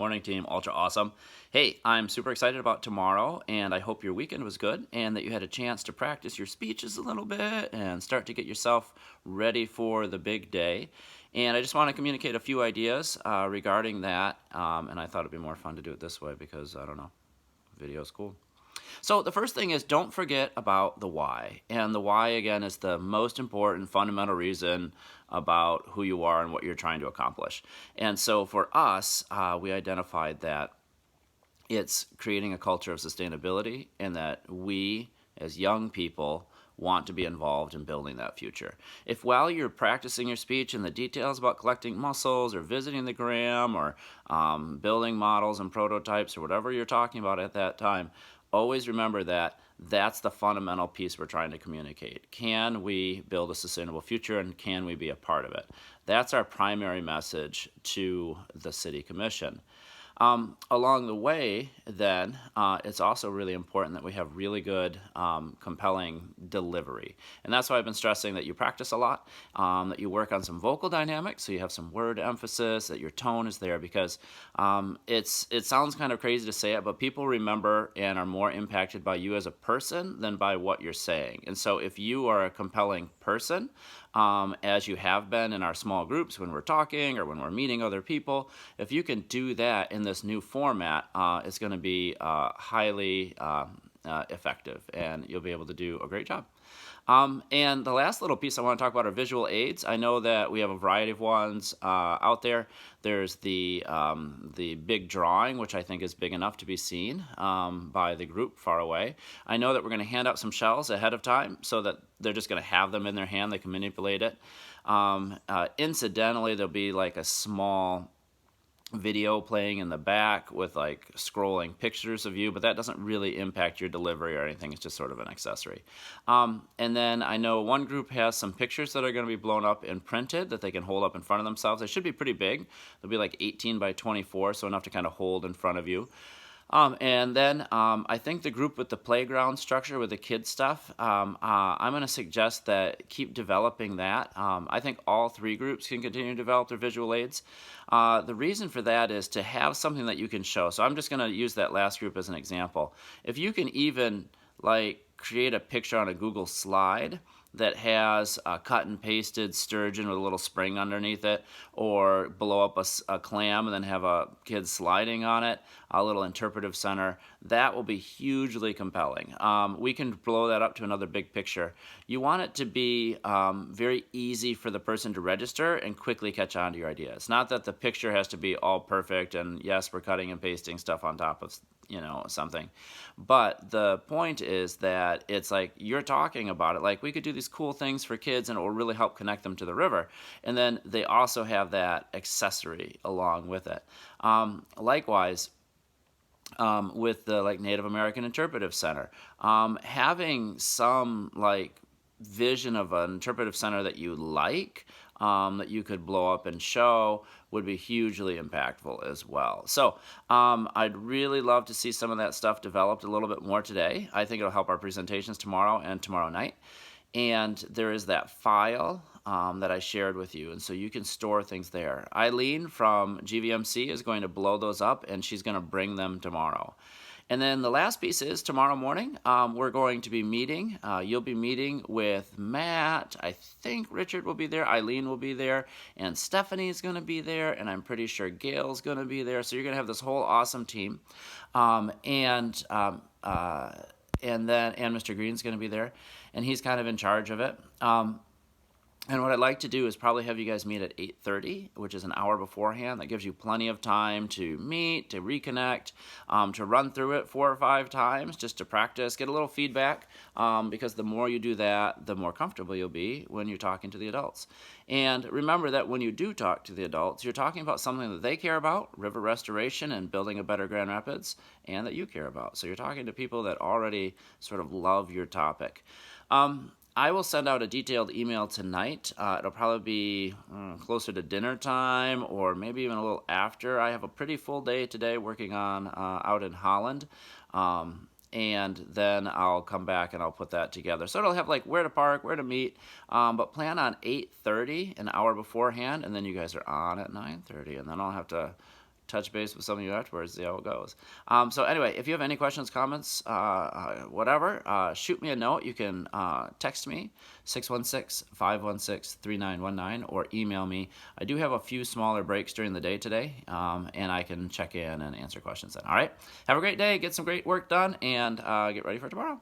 Morning, team. Ultra awesome. Hey, I'm super excited about tomorrow, and I hope your weekend was good and that you had a chance to practice your speeches a little bit and start to get yourself ready for the big day. And I just want to communicate a few ideas regarding that. And I thought it'd be more fun to do it this way because, I don't know, video's cool. So the first thing is don't forget about the why. And the why, again, is the most important fundamental reason about who you are and what you're trying to accomplish. And so for us, we identified that it's creating a culture of sustainability and that we, as young people, want to be involved in building that future. If while you're practicing your speech and the details about collecting mussels or visiting the Gram or building models and prototypes or whatever you're talking about at that time, always remember that that's the fundamental piece we're trying to communicate. Can we build a sustainable future and can we be a part of it? That's our primary message to the City Commission. Along the way, then, it's also really important that we have really good, compelling delivery. And that's why I've been stressing that you practice a lot, that you work on some vocal dynamics, so you have some word emphasis, that your tone is there, because it sounds kind of crazy to say it, but people remember and are more impacted by you as a person than by what you're saying. And so if you are a compelling person, as you have been in our small groups when we're talking or when we're meeting other people, if you can do that in this new format, it's going to be highly effective and you'll be able to do a great job. And the last little piece I want to talk about are visual aids. I know that we have a variety of ones out there. There's the big drawing, which I think is big enough to be seen by the group far away. I know that we're going to hand out some shells ahead of time so that they're just going to have them in their hand. They can manipulate it. Incidentally, there'll be like a small video playing in the back with like scrolling pictures of you, but that doesn't really impact your delivery or anything. It's just sort of an accessory. And then I know one group has some pictures that are going to be blown up and printed that they can hold up in front of themselves. They should be pretty big. They'll be like 18 by 24, so enough to kind of hold in front of you. And then I think the group with the playground structure with the kids stuff, I'm going to suggest that keep developing that. I think all three groups can continue to develop their visual aids. The reason for that is to have something that you can show. So I'm just going to use that last group as an example. If you can even like create a picture on a Google slide that has a cut and pasted sturgeon with a little spring underneath it, or blow up a clam and then have a kid sliding on it, a little interpretive center, that will be hugely compelling. We can blow that up to another big picture. You want it to be very easy for the person to register and quickly catch on to your idea. It's not that the picture has to be all perfect and yes, we're cutting and pasting stuff on top of something. But the point is that it's like you're talking about it. Like we could do these cool things for kids and it will really help connect them to the river. And then they also have that accessory along with it. Likewise, with the like Native American Interpretive Center, having some like vision of an interpretive center that you like, that you could blow up and show would be hugely impactful as well. So I'd really love to see some of that stuff developed a little bit more today. I think it'll help our presentations tomorrow and tomorrow night. And there is that file that I shared with you, and so you can store things there. Eileen from GVMC is going to blow those up, and she's going to bring them tomorrow. And then the last piece is tomorrow morning, we're going to be meeting. You'll be meeting with Matt. I think Richard will be there. Eileen will be there. And Stephanie's going to be there. And I'm pretty sure Gail's going to be there. So you're going to have this whole awesome team. And Mr. Green's going to be there. And he's kind of in charge of it. And what I'd like to do is probably have you guys meet at 8:30, which is an hour beforehand. That gives you plenty of time to meet, to reconnect, to run through it 4 or 5 times just to practice, get a little feedback, because the more you do that, the more comfortable you'll be when you're talking to the adults. And remember that when you do talk to the adults, you're talking about something that they care about, river restoration and building a better Grand Rapids, and that you care about. So you're talking to people that already sort of love your topic. I will send out a detailed email tonight. It'll probably be closer to dinner time or maybe even a little after. I have a pretty full day today working on out in Holland. And then I'll come back and I'll put that together. So it'll have like where to park, where to meet, but plan on 8:30, an hour beforehand, and then you guys are on at 9:30, and then I'll have to touch base with some of you afterwards, see how it goes. So anyway, if you have any questions, comments, whatever, shoot me a note. You can text me, 616-516-3919, or email me. I do have a few smaller breaks during the day today, and I can check in and answer questions then. All right? Have a great day. Get some great work done, and get ready for tomorrow.